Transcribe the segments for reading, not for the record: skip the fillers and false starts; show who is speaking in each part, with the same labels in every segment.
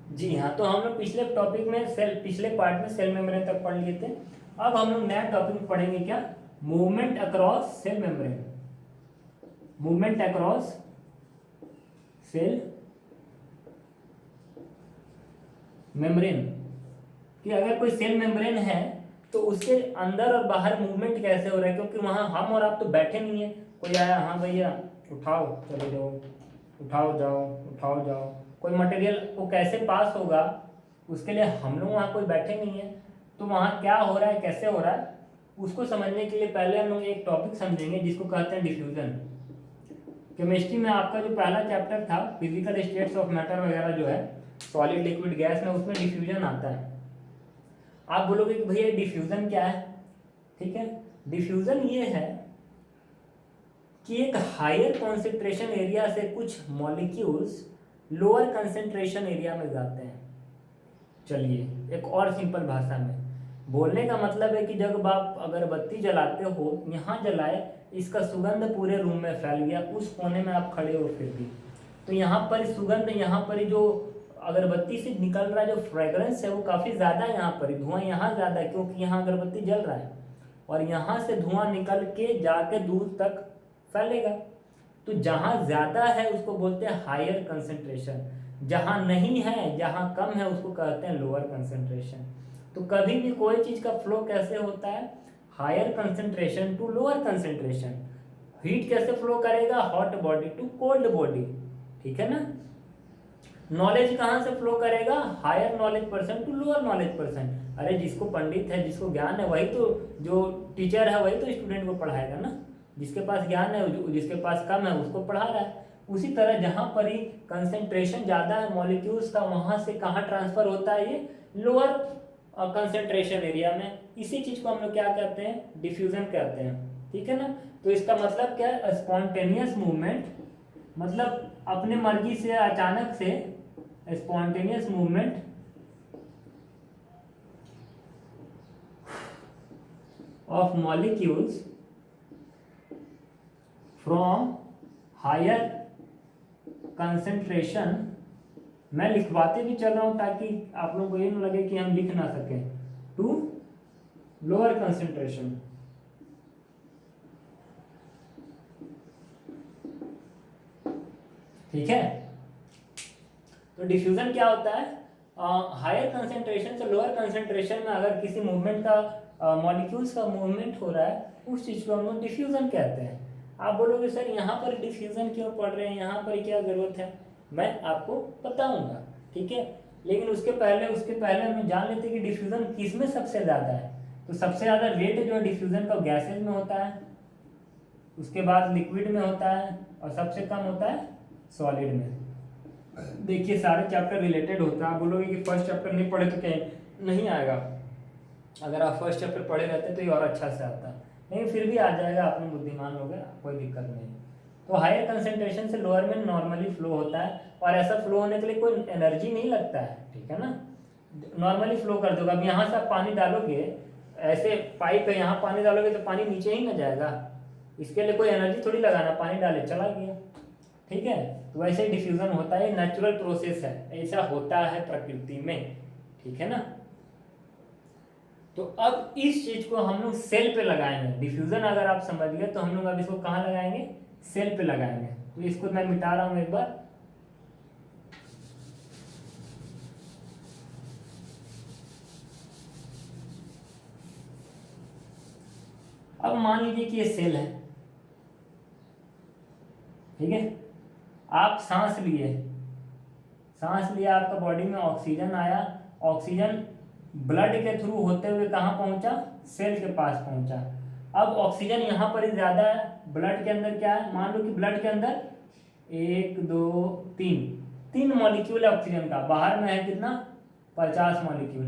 Speaker 1: जी हाँ, तो हम लोग पिछले टॉपिक में पिछले पार्ट में सेल मेम्ब्रेन तक पढ़ लिए थे। अब हम लोग नया टॉपिक पढ़ेंगे क्या, movement across cell membrane. Movement across cell membrane कि अगर कोई सेल मेम्ब्रेन है तो उसके अंदर और बाहर मूवमेंट कैसे हो रहा है, क्योंकि वहां हम और आप तो बैठे नहीं है। कोई आया, हाँ भैया उठाओ चले जाओ, उठाओ जाओ, उठाओ जाओ, कोई मटेरियल को कैसे पास होगा, उसके लिए हम लोग वहाँ कोई बैठे नहीं है। तो वहाँ क्या हो रहा है, कैसे हो रहा है, उसको समझने के लिए पहले हम लोग एक टॉपिक समझेंगे जिसको कहते हैं डिफ्यूजन। केमिस्ट्री में आपका जो पहला चैप्टर था फिजिकल स्टेट्स ऑफ मैटर वगैरह जो है, सॉलिड लिक्विड गैस में, उसमें डिफ्यूजन आता है। आप बोलोगे कि भैया डिफ्यूजन क्या है, ठीक है। डिफ्यूजन ये है कि एक हायर कॉन्सेंट्रेशन एरिया से कुछ मॉलिक्यूल्स लोअर कंसेंट्रेशन एरिया में जाते हैं। चलिए एक और सिंपल भाषा में बोलने का मतलब है कि जब आप अगरबत्ती जलाते हो, यहाँ जलाए, इसका सुगंध पूरे रूम में फैल गया, उस कोने में आप खड़े हो फिर भी, तो यहाँ पर सुगंध, यहाँ पर जो अगरबत्ती से निकल रहा है जो फ्रेग्रेंस है वो काफ़ी ज़्यादा है, यहाँ पर धुआं यहाँ ज़्यादा है क्योंकि यहाँ अगरबत्ती जल रहा है, और यहाँ से धुआं निकल के जाके दूर तक फैलेगा। तो जहाँ ज़्यादा है उसको बोलते हैं हायर कंसेंट्रेशन, जहाँ नहीं है, जहाँ कम है, उसको कहते हैं लोअर कंसेंट्रेशन। तो कभी भी कोई चीज़ का फ्लो कैसे होता है, higher concentration to lower concentration. Heat कैसे फ्लो करेगा, hot body to cold body, ठीक है ना। नॉलेज कहाँ से फ्लो करेगा, higher knowledge person to lower knowledge person. अरे जिसको पंडित है, जिसको ज्ञान है, वही तो, जो टीचर है वही तो स्टूडेंट को पढ़ाएगा ना। जिसके पास ज्ञान है, जिसके पास कम है, उसको पढ़ा रहा है। उसी तरह जहाँ पर ही कंसेंट्रेशन ज़्यादा है मॉलिक्यूल्स का, वहाँ से कहाँ ट्रांसफर होता है, ये लोअर कंसेंट्रेशन एरिया में। इसी चीज़ को हम लोग क्या कहते हैं, डिफ्यूजन कहते हैं, ठीक है ना। तो इसका मतलब क्या है, स्पॉन्टेनियस मूवमेंट, मतलब अपने मर्जी से अचानक से, spontaneous movement of molecules from higher concentration। मैं लिखवाते भी चल रहा हूं ताकि आप लोगों को ये ना लगे कि हम लिख ना सकें, टू लोअर कंसेंट्रेशन। ठीक है, तो डिफ्यूजन क्या होता है, हायर कंसेंट्रेशन से लोअर कंसेंट्रेशन में अगर किसी मूवमेंट का, मॉलिक्यूल्स का मूवमेंट हो रहा है, उस चीज़ को हम लोग डिफ्यूजन कहते हैं। आप बोलोगे सर यहाँ पर डिफ्यूजन क्यों पढ़ रहे हैं, यहाँ पर क्या ज़रूरत है, मैं आपको बताऊंगा, ठीक है। लेकिन उसके पहले हम जान लेते हैं कि डिफ्यूजन किस में सबसे ज़्यादा है। तो सबसे ज़्यादा रेट जो है डिफ्यूजन का गैसेज में होता है, उसके बाद लिक्विड में होता है, और सबसे कम होता है सॉलिड में। देखिए सारे चैप्टर रिलेटेड होता है। आप बोलोगे कि फर्स्ट चैप्टर नहीं पढ़े तो क्या नहीं आएगा, अगर आप फर्स्ट चैप्टर पढ़े रहते तो ये और अच्छा से आता, नहीं फिर भी आ जाएगा, आपने बुद्धिमान हो गया, कोई दिक्कत नहीं। तो हायर कंसेंट्रेशन से लोअर में नॉर्मली फ्लो होता है, और ऐसा फ्लो होने के लिए कोई एनर्जी नहीं लगता है, ठीक है ना। नॉर्मली फ्लो कर दोगे। अब यहाँ से आप पानी डालोगे, ऐसे पाइप है, यहाँ पानी डालोगे तो पानी नीचे ही ना जाएगा, इसके लिए कोई एनर्जी थोड़ी लगाना, पानी डाले चला गया, ठीक है। तो वैसे ही डिफ्यूजन होता है, नेचुरल प्रोसेस है, ऐसा होता है प्रकृति में, ठीक है ना। तो अब इस चीज को हम लोग सेल पे लगाएंगे। डिफ्यूजन अगर आप समझ गए तो हम लोग अब इसको कहाँ लगाएंगे, सेल पे लगाएंगे। तो इसको मैं मिटा रहा हूं एक बार। अब मान लीजिए कि ये सेल है, ठीक है। आप सांस लिए, आपका बॉडी में ऑक्सीजन आया, ऑक्सीजन ब्लड के थ्रू होते हुए कहाँ पहुंचा, सेल के पास पहुंचा। अब ऑक्सीजन यहाँ पर ही ज्यादा है, ब्लड के अंदर क्या है, मान लो कि ब्लड के अंदर 1 2 3 मॉलिक्यूल है ऑक्सीजन का, बाहर में है कितना, 50 मॉलिक्यूल।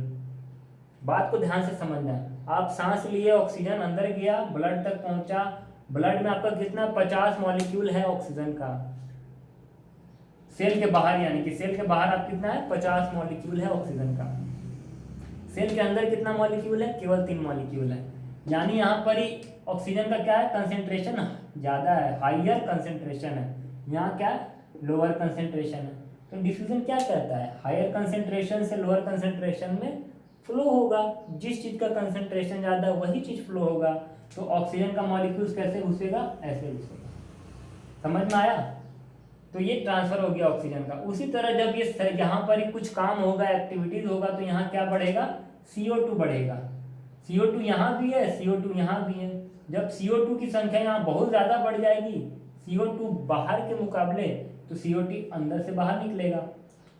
Speaker 1: बात को ध्यान से समझना है। आप सांस लिए, ऑक्सीजन अंदर गया, ब्लड तक पहुंचा, ब्लड में आपका कितना, 50 मॉलिक्यूल है ऑक्सीजन का। सेल के बाहर, यानी कि सेल के बाहर आप कितना है, 50 मॉलिक्यूल है ऑक्सीजन का। सेल के अंदर कितना मॉलिक्यूल है, केवल 3 मॉलिक्यूल है। यानी यहाँ पर ही ऑक्सीजन का क्या है, कंसेंट्रेशन ज्यादा है, हाइयर कंसेंट्रेशन है। यहाँ क्या है, लोअर कंसेंट्रेशन है। तो डिफ्यूजन क्या कहता है, हायर कंसेंट्रेशन से लोअर कंसेंट्रेशन में फ्लो होगा, जिस चीज का कंसेंट्रेशन ज़्यादा है वही चीज फ्लो होगा। तो ऑक्सीजन का मॉलिक्यूल्स कैसे घुसेगा, ऐसे घुसेगा। समझ में आया? तो ये ट्रांसफर हो गया ऑक्सीजन का। उसी तरह जब ये यहाँ पर ही कुछ काम होगा, एक्टिविटीज होगा, तो यहाँ क्या बढ़ेगा, CO2 बढ़ेगा। CO2 यहाँ भी है, CO2 यहाँ भी है। जब CO2 की संख्या यहाँ बहुत ज़्यादा बढ़ जाएगी, CO2 बाहर के मुकाबले, तो CO2 अंदर से बाहर निकलेगा।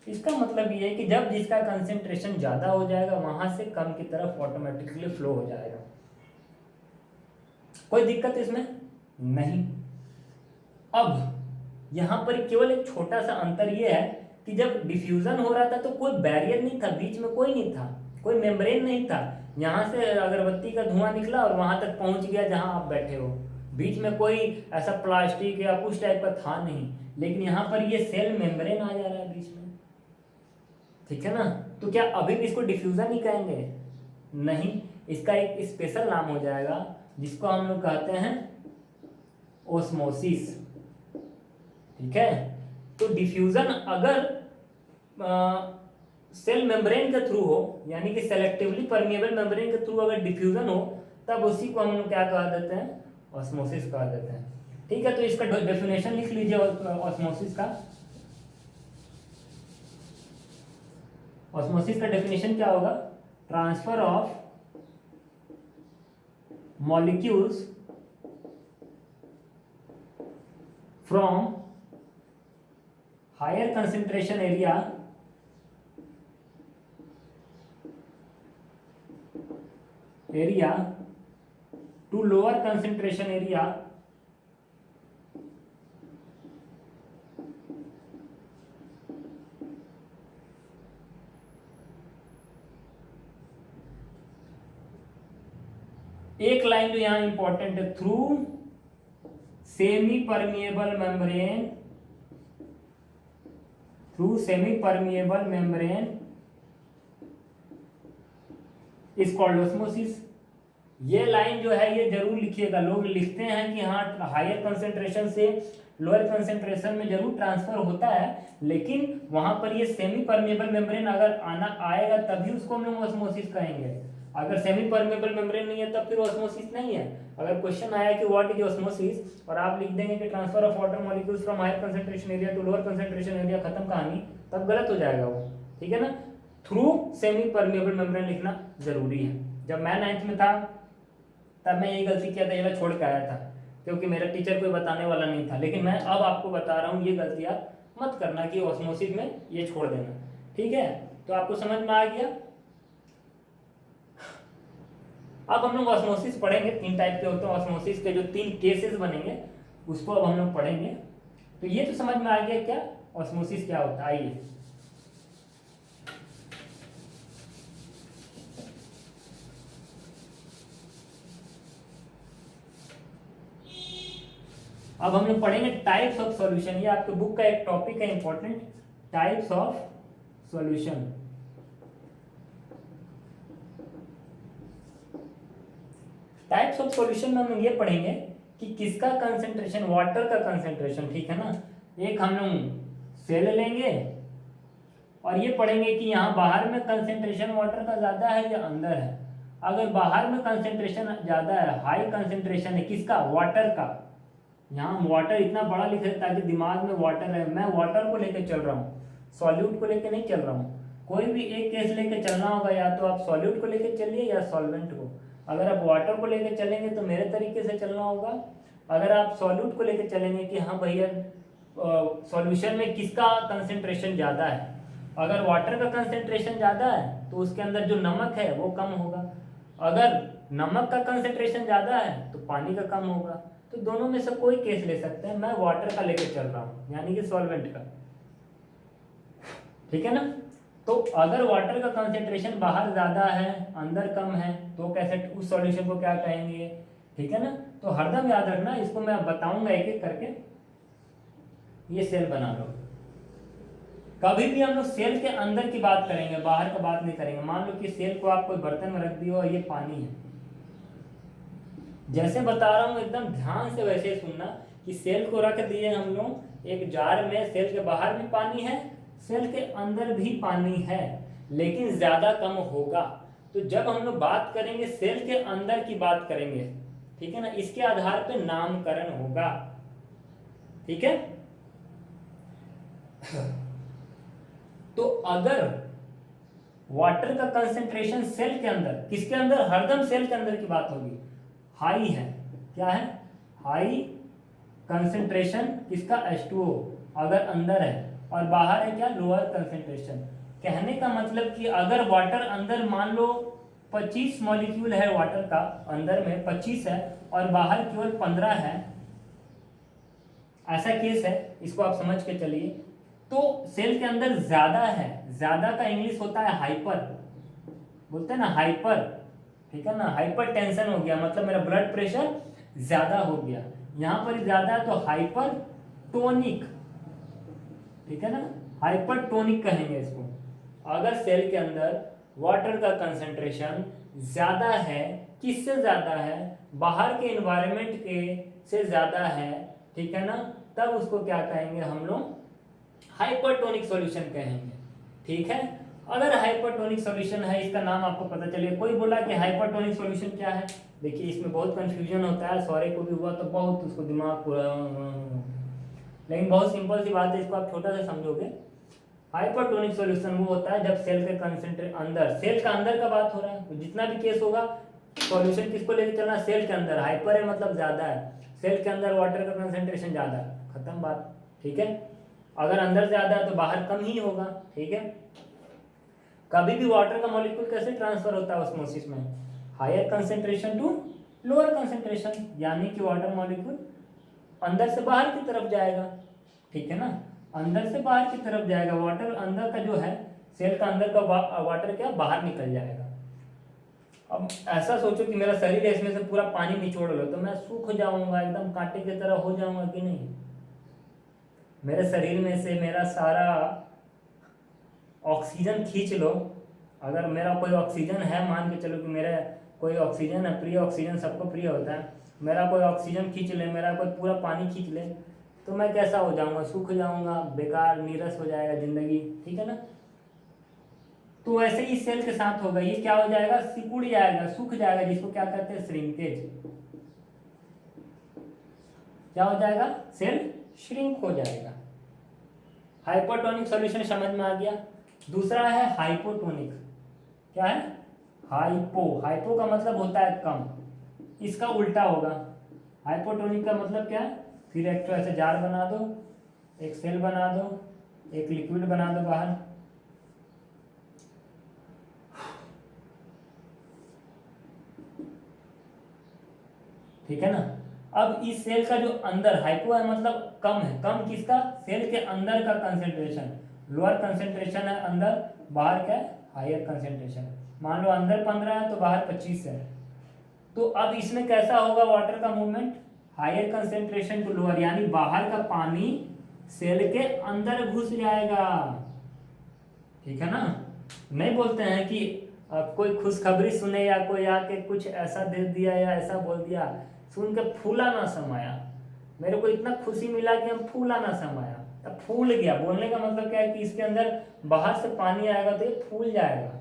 Speaker 1: इसका मतलब ये है कि जब जिसका कंसेंट्रेशन ज़्यादा हो जाएगा वहाँ से कम की तरफ ऑटोमेटिकली फ्लो हो जाएगा। कोई दिक्कत इसमें नहीं। अब यहाँ पर केवल एक छोटा सा अंतर ये है कि जब डिफ्यूजन हो रहा था तो कोई बैरियर नहीं था, बीच में कोई नहीं था, कोई मेम्ब्रेन नहीं था। यहाँ से अगरबत्ती का धुआं निकला और वहां तक पहुंच गया जहां आप बैठे हो, बीच में कोई ऐसा प्लास्टिक या कुछ टाइप का था नहीं। लेकिन यहाँ पर ये सेल मेम्ब्रेन आ जा रहा है बीच में, ठीक है ना। तो क्या अभी भी इसको डिफ्यूजन ही कहेंगे? नहीं, इसका एक स्पेशल नाम हो जाएगा जिसको हम लोग कहते हैं ओस्मोसिस, ठीक है। तो डिफ्यूजन अगर सेल मेम्ब्रेन के थ्रू हो, यानी कि सेलेक्टिवली परमिएबल मेम्ब्रेन के थ्रू अगर डिफ्यूजन हो, तब उसी को हम लोग क्या कह देते हैं, ऑस्मोसिस कह देते हैं, ठीक है। तो इसका डेफिनेशन लिख लीजिए ऑस्मोसिस का। ऑस्मोसिस का डेफिनेशन क्या होगा, transfer of molecules from higher concentration area to lower concentration area एक लाइन जो यहां इंपॉर्टेंट है, through semi permeable membrane, through semi permeable membrane is called osmosis. ये लाइन जो है ये जरूर लिखिएगा। लोग लिखते हैं कि हाँ हायर कंसेंट्रेशन से लोअर कंसेंट्रेशन में जरूर ट्रांसफर होता है, लेकिन वहां पर ये सेमी परमिएबल मेम्ब्रेन अगर आना आएगा तभी उसको हम लोग ऑस्मोसिस कहेंगे। अगर सेमी परमिएबल मेम्ब्रेन नहीं है तब फिर ऑस्मोसिस नहीं है। अगर क्वेश्चन आया कि व्हाट इज ऑस्मोसिस और आप लिख देंगे कि transfer of water molecules from higher concentration area to lower concentration area, खत्म कहानी, तब गलत हो जाएगा वो, ठीक है ना। थ्रू सेमी परमिएबल मेम्ब्रेन लिखना जरूरी है। जब मैं 9th में था तब मैं यही गलती किया था, ये मैं छोड़ के आया था क्योंकि मेरा टीचर कोई बताने वाला नहीं था। लेकिन मैं अब आपको बता रहा हूँ, ये गलती आप मत करना कि ऑस्मोसिस में ये छोड़ देना, ठीक है। तो आपको समझ में आ गया। अब हम लोग ऑस्मोसिस पढ़ेंगे, 3 टाइप के होते हैं ऑस्मोसिस के, जो 3 केसेस बनेंगे उसको अब हम लोग पढ़ेंगे। तो ये तो समझ में आ गया क्या ऑस्मोसिस क्या होता है। आइए अब हम लोग पढ़ेंगे टाइप्स ऑफ सॉल्यूशन। ये आपके बुक का एक टॉपिक है important, types of solution. Types of solution में हम लोग ये पढ़ेंगे कि किसका कंसेंट्रेशन, वाटर का कंसेंट्रेशन, ठीक है ना। एक हम लोग सेल लेंगे और ये पढ़ेंगे कि यहाँ बाहर में कंसेंट्रेशन वाटर का ज्यादा है या अंदर है। अगर बाहर में कंसेंट्रेशन ज्यादा है, हाई कंसेंट्रेशन है किसका, वाटर का, यहाँ वाटर इतना बड़ा लिख रहे ताकि दिमाग में वाटर है, मैं वाटर को लेकर चल रहा हूँ, सॉल्यूट को लेकर नहीं चल रहा हूँ। कोई भी एक केस लेकर चलना होगा, या तो आप सॉल्यूट को लेकर चलिए या सॉल्वेंट को। अगर आप वाटर को लेकर चलेंगे तो मेरे तरीके से चलना होगा। अगर आप सॉल्यूट को लेकर चलेंगे कि हाँ भैया सॉल्यूशन में किसका कंसेंट्रेशन ज़्यादा है, अगर वाटर का कंसेंट्रेशन ज़्यादा है तो उसके अंदर जो नमक है वो कम होगा, अगर नमक का कंसेंट्रेशन ज़्यादा है तो पानी का कम होगा। तो दोनों में से कोई केस ले सकते हैं, मैं वाटर का लेकर चल रहा हूँ यानी कि सॉल्वेंट का, ठीक है ना। तो अगर वाटर का कंसेंट्रेशन बाहर ज़्यादा है अंदर कम है तो कैसे उस सॉल्यूशन को क्या कहेंगे, ठीक है ना। तो हरदम याद रखना, इसको मैं बताऊंगा एक एक करके। ये सेल बना लो। कभी भी हम लोग सेल के अंदर की बात करेंगे, बाहर का बात नहीं करेंगे। मान लो कि सेल को आप कोई बर्तन में रख दिए और ये पानी है, जैसे बता रहा हूँ एकदम ध्यान से वैसे सुनना कि सेल को रख दिए हम लोग एक जार में, सेल के बाहर भी पानी है सेल के अंदर भी पानी है लेकिन ज्यादा कम होगा। तो जब हम लोग बात करेंगे सेल के अंदर की बात करेंगे, ठीक है ना, इसके आधार पे नामकरण होगा। ठीक है। तो अगर वाटर का कंसेंट्रेशन सेल के अंदर, किसके अंदर, हरदम सेल के अंदर की बात होगी, हाई है, क्या है, हाई कंसेंट्रेशन किसका, H2O, अगर अंदर है, और बाहर है क्या, लोअर कंसेंट्रेशन। कहने का मतलब कि अगर वाटर अंदर मान लो 25 मॉलिक्यूल है, वाटर का अंदर में 25 है और बाहर केवल 15 है, ऐसा केस है, इसको आप समझ के चलिए। तो सेल के अंदर ज्यादा है, ज्यादा का इंग्लिश होता है हाइपर, बोलते हैं ना हाइपर, ठीक है ना, हाइपर टेंशन हो गया, मतलब मेरा ब्लड प्रेशर ज्यादा हो गया, यहां पर ज्यादा है तो हाइपर टोनिक, ठीक है ना, हाइपर टोनिक कहेंगे इसको। अगर सेल के अंदर वाटर का कंसंट्रेशन ज्यादा है, किससे ज्यादा है, बाहर के एनवायरनमेंट के से ज्यादा है, ठीक है ना, तब उसको क्या कहेंगे हम लोग, हाइपरटोनिक सॉल्यूशन कहेंगे। ठीक है। अगर हाइपरटोनिक सॉल्यूशन है, इसका नाम आपको पता चलिए, कोई बोला कि हाइपरटोनिक सॉल्यूशन क्या है, देखिए इसमें बहुत कंफ्यूजन होता है, सॉरी को भी हुआ तो बहुत उसको दिमाग पूरा, लेकिन बहुत सिंपल सी बात है, इसको आप छोटा सा समझोगे। हाइपरटोनिक सॉल्यूशन वो होता है जब सेल के कंसेंट्रेट अंदर, सेल का अंदर का बात हो रहा है, तो जितना भी केस होगा सॉल्यूशन किसको लेके चलना, सेल के अंदर, हाइपर है मतलब ज्यादा है, सेल के अंदर वाटर का कंसेंट्रेशन ज्यादा है, खत्म बात। ठीक है। अगर अंदर ज्यादा है तो बाहर कम ही होगा। ठीक है। कभी भी वाटर का मॉलिक्यूल कैसे ट्रांसफर होता है ऑस्मोसिस में, higher concentration to lower concentration, यानी कि वाटर मॉलिक्यूल अंदर से बाहर की तरफ जाएगा, ठीक है ना, अंदर से बाहर की तरफ जाएगा, वाटर अंदर का जो है, सेल का अंदर का वाटर क्या बाहर निकल जाएगा। अब ऐसा सोचो कि मेरा शरीर है, इसमें से पूरा पानी निचोड़ लो तो मैं सूख जाऊंगा, एकदम कांटे की तरह हो जाऊंगा कि नहीं, मेरे शरीर में से मेरा सारा ऑक्सीजन खींच लो, अगर मेरा कोई ऑक्सीजन है, मान के चलो कि मेरा कोई ऑक्सीजन है, प्रिय ऑक्सीजन सबको प्रिय होता है, मेरा कोई ऑक्सीजन खींच ले, मेरा कोई पूरा पानी खींच ले, तो मैं कैसा हो जाऊंगा, सूख जाऊंगा, बेकार नीरस हो जाएगा जिंदगी। ठीक है ना। तो वैसे ही सेल के साथ होगा, ये क्या हो जाएगा, सिकुड़ जाएगा, सूख जाएगा, जिसको क्या कहते हैं, श्रिंकेज। क्या हो जाएगा, सेल श्रिंक हो जाएगा। हाइपरटोनिक सॉल्यूशन समझ में आ गया। दूसरा है हाइपोटोनिक। क्या है, हाइपो, हाइपो का मतलब होता है कम, इसका उल्टा होगा, हाइपोटोनिक का मतलब क्या है, फिर एक तो ऐसे जार बना दो, एक सेल बना दो, एक लिक्विड बना दो बाहर, ठीक है ना। अब इस सेल का जो अंदर, हाइपो है मतलब कम है, कम किसका, सेल के अंदर का कंसेंट्रेशन, लोअर कंसेंट्रेशन है अंदर, बाहर क्या है, हायर कंसेंट्रेशन। मान लो अंदर 15 है तो बाहर 25 है, तो अब इसमें कैसा होगा वाटर का movement, higher concentration to lower, यानी बाहर का पानी सेल के अंदर घुस जाएगा। ठीक है ना। नहीं बोलते हैं कि कोई खुशखबरी सुने या कोई आके कुछ ऐसा दे दिया या ऐसा बोल दिया, सुन के फूला ना समाया, मेरे को इतना खुशी मिला कि हम फूला ना समाया, तब फूल गया। बोलने का मतलब क्या है कि इसके अंदर बाहर से पानी आएगा तो ये फूल जाएगा,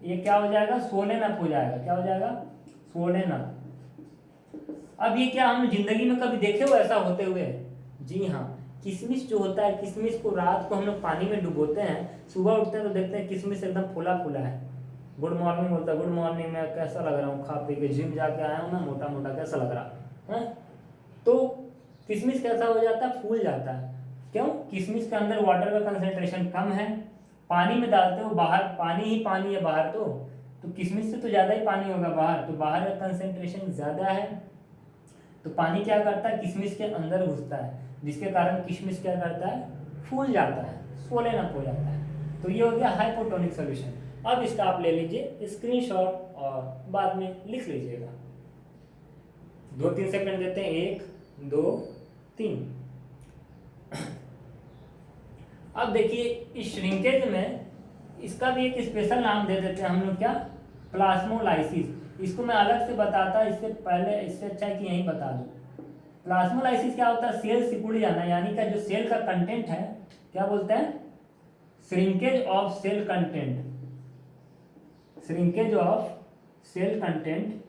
Speaker 1: ये क्या हो जाएगा, सोने ना हो जाएगा, क्या हो जाएगा, सोने ना। अब ये क्या हम जिंदगी में कभी देखे हो ऐसा होते हुए, जी हाँ, किशमिश जो होता है, किशमिश को रात को हम लोग पानी में डुबोते हैं, सुबह उठते हैं तो देखते हैं किशमिश एकदम फूला फूला है, गुड मॉर्निंग बोलता है, गुड मॉर्निंग, मैं कैसा लग रहा हूँ, खा पी के जिम जाके आया हूँ ना, मोटा मोटा कैसा लग रहा है, तो किशमिश कैसा हो जाता है, फूल जाता है। क्यों, किशमिश के अंदर वाटर का कंसेंट्रेशन कम है, पानी में डालते हो, बाहर पानी ही पानी है बाहर, तो किशमिश से तो ज़्यादा ही पानी होगा बाहर, तो बाहर का कंसेंट्रेशन ज़्यादा है, तो पानी क्या करता है, किशमिश के अंदर घुसता है, जिसके कारण किशमिश क्या करता है, फूल जाता है, सोलेनअप हो जाता है। तो ये हो गया हाइपोटोनिक सॉल्यूशन। अब इसका आप ले लीजिए स्क्रीनशॉट और बाद में लिख लीजिएगा, 2-3 सेकंड देते हैं, 1 2 3। अब देखिए इस श्रिंकेज में इसका भी एक स्पेशल नाम दे देते हैं हम लोग, क्या, प्लाज्मोलाइसिस। इसको मैं अलग से बताता, इससे पहले, इससे अच्छा है कि यहीं बता दूं। प्लाज्मोलाइसिस क्या होता है, सेल सिकुड़ जाना, यानी कि जो सेल का कंटेंट है, क्या बोलते हैं, shrinkage of cell content, shrinkage of cell content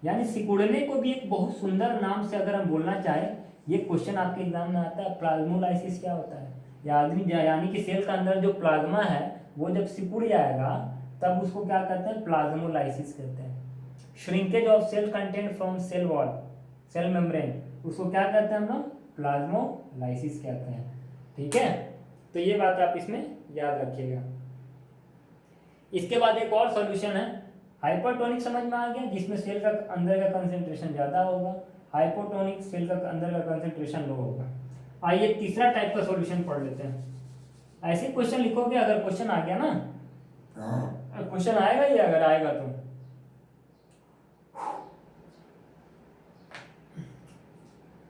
Speaker 1: यानी सिकुड़ने को भी एक बहुत सुंदर नाम से अगर हम बोलना चाहें, ये क्वेश्चन आपके एग्जाम में आता है, प्लाज्मोलाइसिस क्या होता है, यानी कि सेल का अंदर जो प्लाज्मा है वो जब सिकुड़ जाएगा तब उसको क्या कहते हैं, प्लाज्मोलाइसिस कहते हैं। Shrinkage of cell content from cell wall, cell membrane, उसको क्या कहते हैं हम लोग, प्लाज्मोलाइसिस कहते हैं। ठीक है, तो ये बात आप इसमें याद रखिएगा। इसके बाद एक और सॉल्यूशन है हाइपरटोनिक, समझ में आ गया, जिसमें सेल का अंदर का कंसेंट्रेशन ज़्यादा होगा, हाइपोटोनिक सेल का अंदर का कंसेंट्रेशन लो होगा। आइए तीसरा टाइप का सॉल्यूशन पढ़ लेते हैं। ऐसे क्वेश्चन लिखोगे, अगर क्वेश्चन आ गया ना, क्वेश्चन आएगा ही अगर आएगा तो,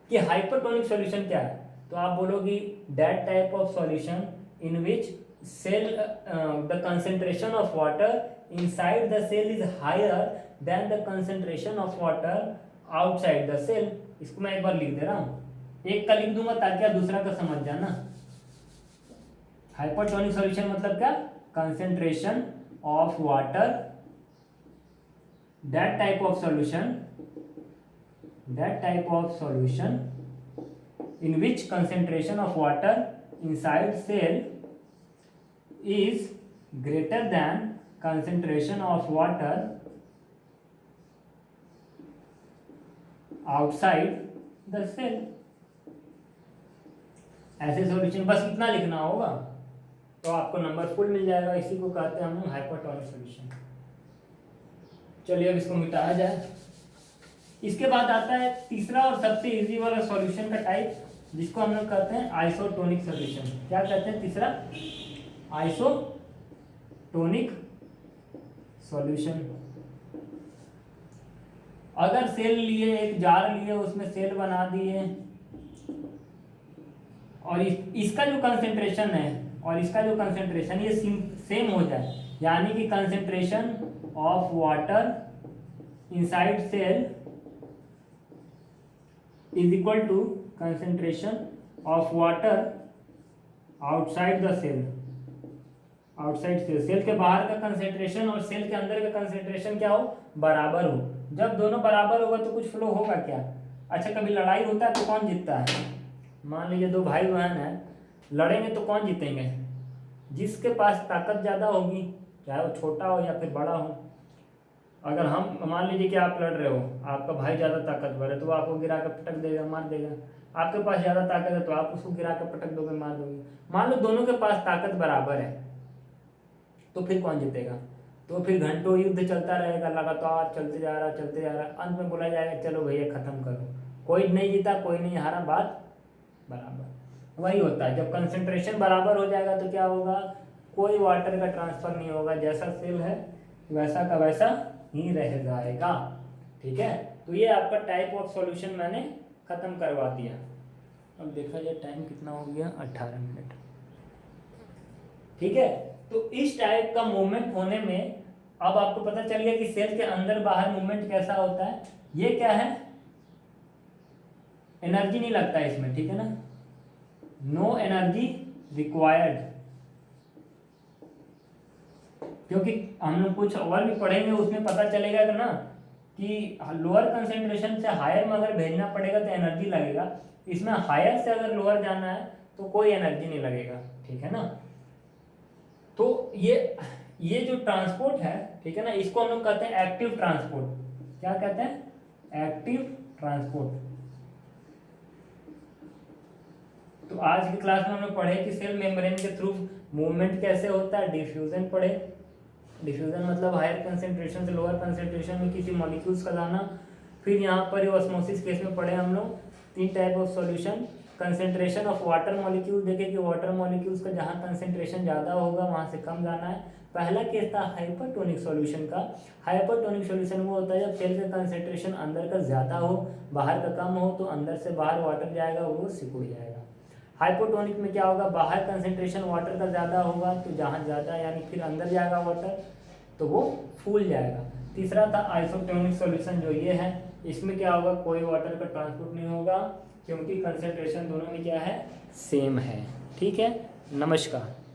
Speaker 1: कि हाइपरटोनिक सॉल्यूशन क्या है, तो आप बोलोगे that type of solution in which cell the concentration of water inside the cell is higher than the concentration of water outside the cell। इसको मैं एक बार लिख दे रहा हूं, एक का लिख दूंगा ताकि आप दूसरा का समझ जाना। हाइपरटोनिक सॉल्यूशन मतलब क्या, concentration of water, that type of solution in which concentration of water inside cell is greater than concentration of water outside the cell। ऐसे सॉल्यूशन बस इतना लिखना होगा तो आपको नंबर फुल मिल जाएगा। इसी को कहते हैं हम हाइपरटोनिक सॉल्यूशन। चलिए अब इसको मिटाया जाए। इसके बाद आता है तीसरा और सबसे इजी वाला सॉल्यूशन का टाइप, जिसको हम लोग कहते हैं आइसोटोनिक सॉल्यूशन। क्या कहते हैं तीसरा, आइसोटोनिक सॉल्यूशन। अगर सेल लिए, एक जार लिए, उसमें सेल बना दिए और इसका जो कंसेंट्रेशन है और इसका जो कंसेंट्रेशन ये सेम हो जाए, यानी कि concentration of water inside cell is equal to concentration of water outside the cell. Outside cell के बाहर का कंसेंट्रेशन और सेल के अंदर का कंसेंट्रेशन क्या हो, बराबर हो। जब दोनों बराबर होगा तो कुछ फ्लो होगा क्या। अच्छा, कभी लड़ाई होता है तो कौन जीतता है। मान लीजिए दो भाई बहन हैं, लड़ेंगे तो कौन जीतेंगे, जिसके पास ताकत ज़्यादा होगी, चाहे वो छोटा हो या फिर बड़ा हो। अगर हम मान लीजिए कि आप लड़ रहे हो, आपका भाई ज़्यादा ताकतवर है तो वो आपको गिरा कर पटक देगा, मार देगा। आपके पास ज़्यादा ताकत है तो आप उसको गिरा कर पटक दोगे, मार दोगे। मान लो दोनों के पास ताकत बराबर है तो फिर कौन जीतेगा। तो फिर घंटों युद्ध चलता रहेगा, लगातार चलते जा रहा। अंत में बोला जाएगा चलो भैया खत्म करो, कोई नहीं जीता कोई नहीं हारा, बात बराबर। वही होता है, जब कंसेंट्रेशन बराबर हो जाएगा तो क्या होगा, कोई वाटर का ट्रांसफर नहीं होगा, जैसा सेल है वैसा का वैसा ही रह जाएगा। ठीक है, तो ये आपका टाइप ऑफ सॉल्यूशन मैंने खत्म करवा दिया। अब देखा जाए टाइम कितना हो गया, 18 मिनट। ठीक है, तो इस टाइप का मूवमेंट होने में अब आपको पता चल गया कि सेल के अंदर बाहर मूवमेंट कैसा होता है। ये क्या है, एनर्जी नहीं लगता है इसमें, ठीक है ना, नो एनर्जी रिक्वायर्ड, क्योंकि हम लोग कुछ और भी पढ़ेंगे उसमें पता चलेगा कि ना कि लोअर कंसेंट्रेशन से हायर में अगर भेजना पड़ेगा तो एनर्जी लगेगा। इसमें हायर से अगर लोअर जाना है तो कोई एनर्जी नहीं लगेगा। ठीक है ना, तो ये जो ट्रांसपोर्ट है, ठीक है ना, इसको हम लोग कहते हैं एक्टिव ट्रांसपोर्ट। क्या कहते हैं, एक्टिव ट्रांसपोर्ट। तो आज की क्लास में हम लोग पढ़े कि सेल मेम्ब्रेन के थ्रू मूवमेंट कैसे होता है, डिफ्यूजन पढ़े। डिफ्यूजन मतलब हायर कंसेंट्रेशन से लोअर कंसेंट्रेशन में किसी मॉलिक्यूल्स का लाना। फिर यहाँ पर ऑस्मोसिस केस में पढ़े हम लोग 3 type of solution. Concentration of water molecule, देखे कि वाटर मॉलिक्यूल्स का जहाँ कंसेंट्रेशन ज़्यादा होगा वहाँ से कम जाना है। पहला केस था हाइपरटोनिक सॉल्यूशन का। हाइपरटोनिक सॉल्यूशन वो होता है जब सेल का कंसेंट्रेशन अंदर का ज़्यादा हो, बाहर का कम हो, तो अंदर से बाहर वाटर जाएगा, वो सिकुड़ जाएगा। हाइपोटोनिक में क्या होगा, बाहर कंसेंट्रेशन वाटर का ज़्यादा होगा तो जहाँ ज़्यादा यानी फिर अंदर जाएगा वाटर तो वो फूल जाएगा। तीसरा था आइसोटोनिक सॉल्यूशन, जो ये है, इसमें क्या होगा, कोई वाटर का ट्रांसपोर्ट नहीं होगा क्योंकि कंसेंट्रेशन दोनों में क्या है, सेम है। ठीक है, नमस्कार।